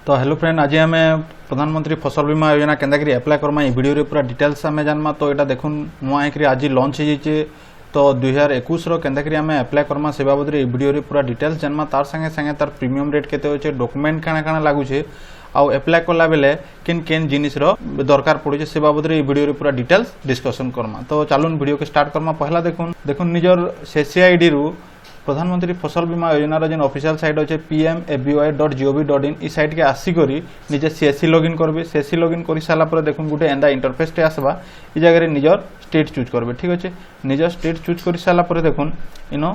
तो hello friend, आज आम प्रधानमंत्री फसल बीमा योजना केन्दाकरी एप्लाय करमा ये वीडियो रे पूरा डिटेल्स आम जानमा। तो यहाँ देखुन नुआ होकर आज लॉन्च हो तो 2021 केन्दाकरी आम एप्लाय करमा से बाबद ये वीडियो रे पूरा डिटेल्स जानमा। तार संगे संगे तार प्रीमियम रेट केते होचे, डॉक्यूमेंट काना काना लागुचे आउ एप्लाय कला बेले किन किन जिनिस रो दरकार पड़ुचे से बाबद रे वीडियो रे पूरा डिटेल्स डिस्कशन करमा। तो चलून वीडियो के स्टार्ट करमा। पहला देखुन निजर सीसीआईडी रु प्रधानमंत्री फसल बीमा योजनार जेन ऑफिशियल साइट अच्छे pmfby.gov.in ई साइट के आसिकरी निजे सीएससी लॉगिन करबे। सीएससी लॉगिन कर सारा पर देखुन गोटे एंदा इंटरफेस टे आसबा। ई जगह निजर स्टेट चूज करबे। ठीक अच्छे, निजर स्टेट चूज कर सारा पर देखुन इनो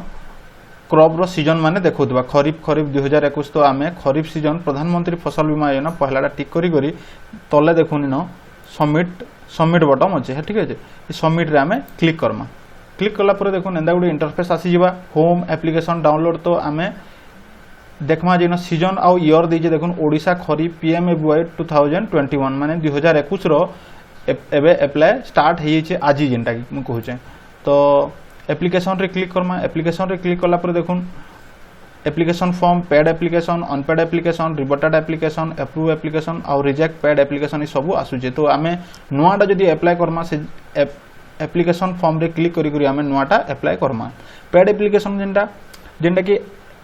क्रॉप रो सीजन माने देखौतबा खरीफ 2021। तो आमे खरीफ सीजन प्रधानमंत्री फसल बीमा योजना पहलाटा टिक करी तले देखुन इनो सबमिट बटन अच्छे। ठीक अच्छे, सबमिट रे आमे क्लिक करमा। क्लिक कला पर देखो एंदा गोटे इंटरफेस आसी जावा। होम एप्लिकेशन डाउनलोड तो आमे देखमा जेन सीजन आउ ईयर दीजे देखुन ओडिशा खरीफ pmfby 2021 माने 2021 रो एबे अप्लाई स्टार्ट हे छे आज जेनटा कि म कहूचे। तो एप्लिकेशन रे क्लिक करमा। एप्लिकेशन रे क्लिक कला पर देखुन application form, paid application, unpaid application, reverted application, approve application आउ रिजेक्ट पेड एप्लिकेशन ई सब आसुचे। तो आमे नुआटा जदी अप्लाई करमा से एप्लिकेशन फॉर्म रे क्लिक करी करी आमे नुआटा अप्लाई करमा। पेड एप्लिकेशन जेनटा कि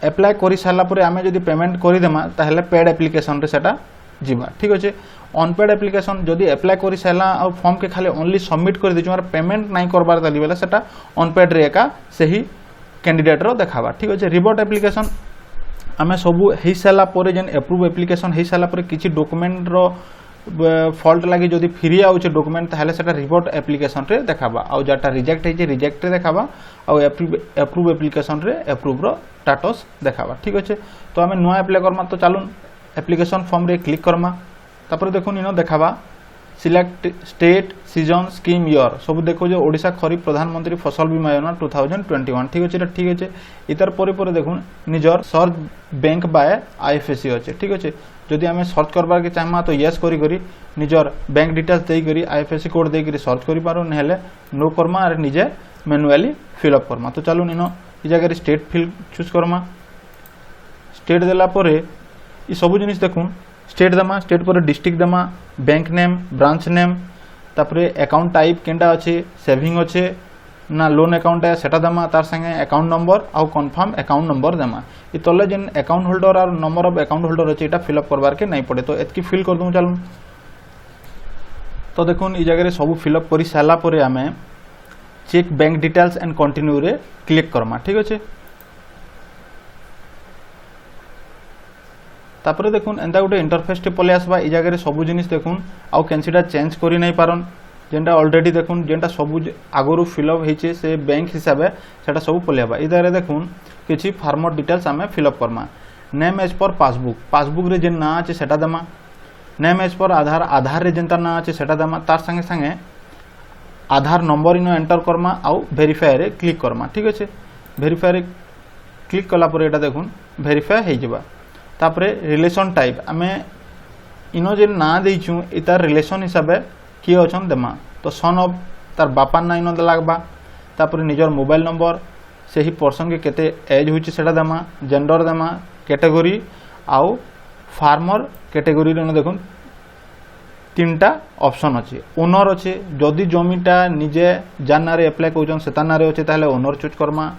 अप्लाई करी साला परे आमे जदी पेमेंट करी देमा ताहले पेड एप्लिकेशन रे सेटा जिबा। ठीक अछि, अनपेड एप्लिकेशन जदी अप्लाई करी साला आ फॉर्म के खाली ओनली सबमिट कर दिछु, मार पेमेंट नाही करबार ताली बेला सेटा अनपेड रे एका सही कैंडिडेट रो देखाबा। ठीक अछि, रिवर्ट एप्लिकेशन आमे सबु हेई साला परे जेन अप्रूव एप्लिकेशन हेई साला परे किछि डॉक्यूमेंट रो फॉल्ट लगी जदि फिरी आउचे डॉक्यूमेंट ताहले सेटा रिपोर्ट एप्लिकेशन रे देखाबा। आउ जाटा रिजेक्ट हेजे रिजेक्ट रे देखाबा। आउ अप्रूव एप्लिकेशन रे अप्रूव रो स्टेटस देखाबा। ठीक अछि, तो आमे नुआ अप्लाई करमा। तो चलून एप्लिकेशन फॉर्म रे क्लिक करमा। तापर देखुन इनो देखाबा select state season scheme year सब देखो जो ओडिशा खरीफ प्रधानमंत्री फसल बीमा योजना 2021। ठीक अछि, ठीक अछि। इतर परे देखुन निजर सर्च बैंक बाय आईएफएससी अछि। ठीक अछि, जदि आमे सर्च करबार के चाहमा तो यस करी करी निजर बैंक डिटेल्स देई करी आईएफएससी कोड देई करी सर्च करि पारो, नहेले नो करमा और निजे मैनुअली फिल अप करमा। तो चलून इनो ई जगह स्टेट फिल चूज करमा। स्टेट देला परे ई सब जिनिस देखुन स्टेट दमा, स्टेट पर डिस्ट्रिक्ट दमा, बैंक नेम, ब्रांच नेम, तापरे अकाउंट टाइप केंटा अच्छे, सेविंग अच्छे ना लोन अकाउंट है सेटा दमा, तार संगे अकाउंट नंबर आउ कंफर्म अकाउंट नंबर दमा। ई तले जेन अकाउंट होल्डर और नंबर ऑफ अकाउंट होल्डर अच्छे एटा फिल अप करबार के नहीं पड़े। तो एतकी फिल कर दूं चलूं। तो देखुन ई जगह सब फिल अप करी साला परे आमे cheque bank details and continue रे क्लिक करमा। ठीक अच्छे, तापरे देखुन एंदा गोटे इंटरफेस टे पले आसबा। ई जगह सब जिनिस देखुन आउ कैंसिटा चेंज करी नहीं पारन, जेनटा ऑलरेडी देखुन जेनटा सब आगरु फिलअप होइचे से बैंक हिसाबे सेटा सब पलेबा। इधर देखुन किछि फार्मर डिटेल्स आमे फिलअप करमा। Name as per passbook, passbook रे जेन ना अछि सेटा दमा। नेम एज पर आधार, आधार रे जेनता ना अछि सेटा दमा। तार संगे संगे आधार नंबर इनो एंटर करमा आउ वेरीफाई रे क्लिक करमा। ठीक अछि, वेरीफाई रे क्लिक कला पर एटा देखुन वेरीफाई हे जिबा। तापरे रिलेशन टाइप आमे इनो जे ना देइछु इतार रिलेशन हिसाबे किए अछन देमा। तो सन ऑफ तार बापा ना इनो लागबा। तापरे निजर मोबाइल नंबर सेही पर्सन के केते एज होछि सेटा देमा, जेंडर देमा, कैटेगरी आउ फार्मर कैटेगरी रे देखुन तीनटा ऑप्शन अछि। ओनर अछि, जदि जमीटा निजे जानना रे अप्लाई कउछन सेता ना रे अछि ताहले ओनर चूज करमा।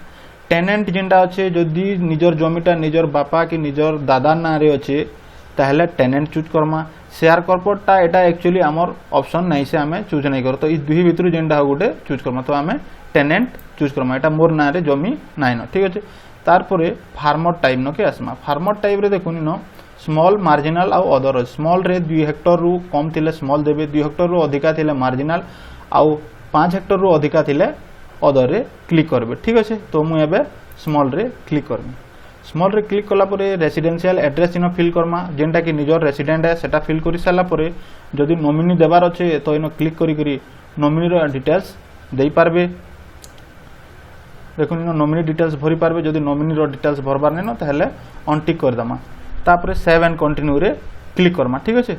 टेनेंट जेनटा अच्छे जदि निजर जमीटा निजर बापा कि निजर दादा ना रे अच्छे ताहले टेनेंट चूज करमा। शेयर कॉर्पोरेटटा एटा एक्चुअली आमर ऑप्शन नहीं से आमे चूज नहीं कर। तो ई दुही भितरु जेनटा गोटे चूज करमा। तो आमे टेनेंट चूज करमा, एटा मोर ना रे जमी नाइ न। ठीक अछि, तार परे फार्मर टाइप न के आसमा। फार्मर टाइप रे देखुन न स्मॉल, मार्जिनल आउ अदर। स्मॉल रे 2 हेक्टर रु कम थिले स्मॉल देबे, 2 हेक्टर रु अधिका थिले मार्जिनल आउ 5 हेक्टर रु अधिका थिले अदर रे क्लिक करबे। ठीक अच्छे, तो मु एबे स्मॉल रे क्लिक करमी। स्मॉल रे क्लिक कला परे रेसिडेंशियल एड्रेस इनो फिल करमा, जेनटा कि निजर रेसिडेंट है सेटा फिल करी साला परे जदि नॉमिनी देबार अच्छे तो इनो क्लिक करी करी नॉमिनी रो डिटेल्स देई पारबे। देखुन इनो नॉमिनी डिटेल्स भरी पारबे। जदि नॉमिनी रो डिटेल्स भरबार नै न ताहले ऑन टिक कर दमा। तापरे सेव एंड कंटिन्यू रे क्लिक करमा। ठीक अच्छे,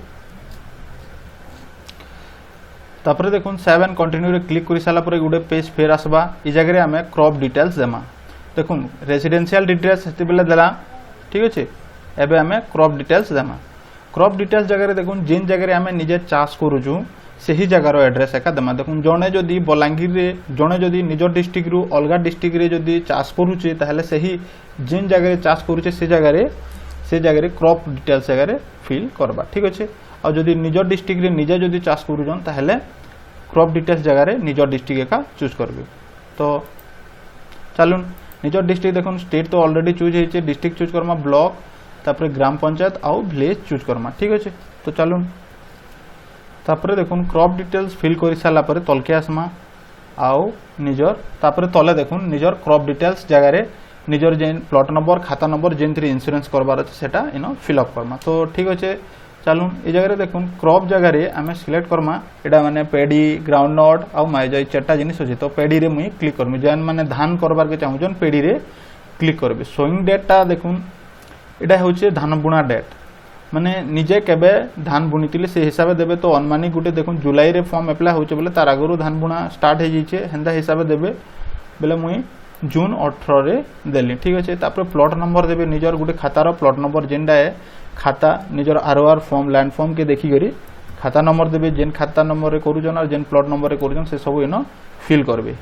तापरे देखुन सेव एंड कंटिन्यू रे क्लिक करी साला परे गोटे पेज फेर आसबा। ई जगह रे आमे क्रॉप डिटेल्स देमा। देखुन रेसिडेंशियल डिटेल्स सेते बेले देला। ठीक अच्छे, एबे आमे क्रॉप डिटेल्स देमा। क्रॉप डिटेल्स जगह देखुन जेन जगह आम निजे चाष करुचु से ही जगार एड्रेस एका देमा देखुन जड़े जदि बलांगीर रे जड़े जदि निज डिस्ट्रिक्ट रु अलग डिस्ट्रिक्ट रे जदि चाष करुचे ताहले से ही जेन जगह चाष करुचे से जगह क्रॉप डिटेल्स जगह फिल करबा ठीक अच्छे। आ जदि निज डिस्ट्रिक्ट रे निजे जदि चाष करुचन ताहले क्रॉप डिटेल्स जगह निज डिस्ट्रिक्ट एका चूज करबे। तो चलुन निज डिस्ट्रिक्ट देखुन स्टेट तो ऑलरेडी चूज होइचे डिस्ट्रिक्ट चूज करमा ब्लॉक तापर ग्राम पंचायत आउ विलेज चूज करमा ठीक अच्छे। तो चलुन तापर देखुन क्रॉप डिटेल्स फिल कर सारा पर तलके आसमा आउ निजर तापर तले देखुन निजर क्रॉप डिटेल्स जगह निजर जेन प्लॉट नंबर खाता नंबर जेन थ्री इंश्योरेंस करबार अच्छे सेटा इन फिलअप करमा। तो ठीक अच्छे चलुन ये जगह देखुन क्रॉप जगह आम सिलेक्ट करमा एटा माने पेडी ग्राउंड नट आउ माइज चार्टा जिनिस अच्छे। तो पेडी रे मुई क्लिक करमी जेन माने धान करबार के चाहूचन पेडी रे क्लिक करबे। सोइंग डेटा देखुन एटा होचे धान बुणा डेट माने निजे केबे धान बुनीतिले से हिसाब देबे। तो अनुमानिक गुटे देखुन जुलाई रे फॉर्म अप्लाई होचे बोले तार आगरु धान बुणा स्टार्ट हे जिचे हेंदा हिसाब देबे बोले मुई जून 18 रे देली ठीक अच्छे। तापर प्लॉट नंबर देबे निजर गुटे खातार प्लॉट नंबर जेनडा है खाता निजर आरओआर फॉर्म लैंड फॉर्म के देखी करी खाता नंबर देबे जेन खाता नंबर रे करूजन और जेन प्लॉट नंबर रे करूजन से सब इन फिल करबे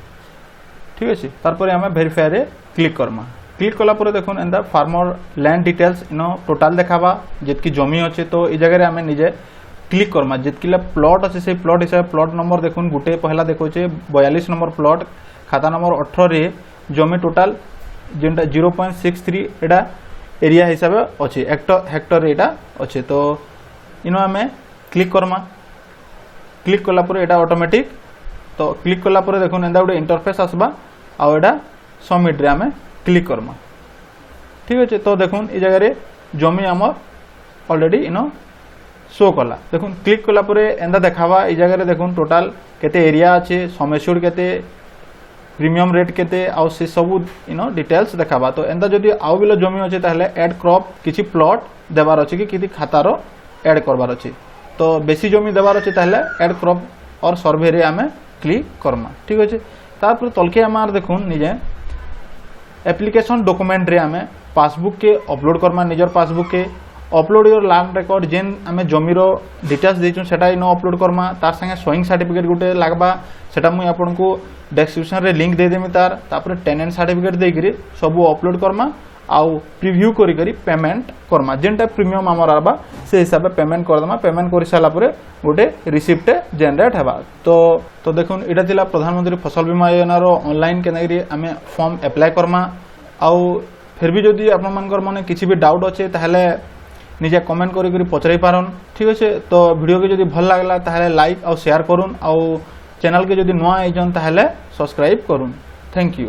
ठीक अच्छे। तारपर आमे वेरीफाई रे क्लिक करमा क्लिक कला पर देखुन एंदा farmer land details in total देखाबा जेतकी जमी अच्छे। तो ये जगह आमे निजे क्लिक करमा जेतकिला प्लॉट अच्छे से प्लॉट हिसाब प्लॉट नंबर देखुन गुटे पहला देखोचे 42 नंबर प्लॉट खाता नंबर 18 रे जमी टोटाल जेनटा 0.63 एटा एरिया हिसाब अच्छे हेक्टर एटा अच्छे। तो इनो आमे क्लिक करमा क्लिक कला पर एटा ऑटोमेटिक तो क्लिक कला पर देखुन एंदा गुटे इंटरफेस आसबा आ एटा सबमिट रे आमे क्लिक करमा ठीक अच्छे। तो देखुन ये जगह जमी आमर ऑलरेडी इन शो कला देखुन क्लिक कला पर एंदा देखाबा ये जगह देखुन टोटाल केते एरिया अच्छे समेश्योर केते प्रीमियम रेट केते आउ से सब इन डिटेल्स देखाबा। तो एंदा जदि आउ बिलो जमी अच्छे ताहले ऐड क्रॉप किछि प्लॉट देबार अच्छे कि किछि खातार ऐड करबार अच्छे। तो बेसी जमी देबार अच्छे ताहले ऐड क्रॉप और सर्वे रे आमे क्लिक करमा ठीक अच्छे। तापर तलके आमार देखुन निजे एप्लिकेशन डॉक्यूमेंट रे आमे पासबुक के अपलोड करमा निजर पासबुक के अपलोड योर लैंड रिकॉर्ड जेन आमे जमीर डिटेल्स देचु सेटा इन अपलोड करमा तार संगे सोइंग सर्टिफिकेट गुटे लागबा सेटा मुई आपनको डिस्क्रिप्शन रे लिंक दे देमी तार टेनेंट सर्टिफिकेट देकरी सब अपलोड करमा आउ प्रीव्यू करी करी पेमेंट करमा जेनटा प्रीमियम आमर आबा से हिसाब पेमेंट कर दमा पेमेंट कर साला परे गोटे रिसिप्ट जनरेट हेबा। तो देखुन एटा थिला प्रधानमंत्री फसल बीमा योजना रो ऑनलाइन केनागरी आमे फॉर्म अप्लाई करमा आउ फिर भी जदि आपन मानकर माने किछि भी डाउट अच्छे ताहले निजे कमेंट करी करी पचराई पारन ठीक अच्छे। तो वीडियो के जदि भल लागला ताहले लाइक आउ शेयर करुन आउ चैनल के जदि नुआ आइजन ताहले सब्सक्राइब करुन। Thank you.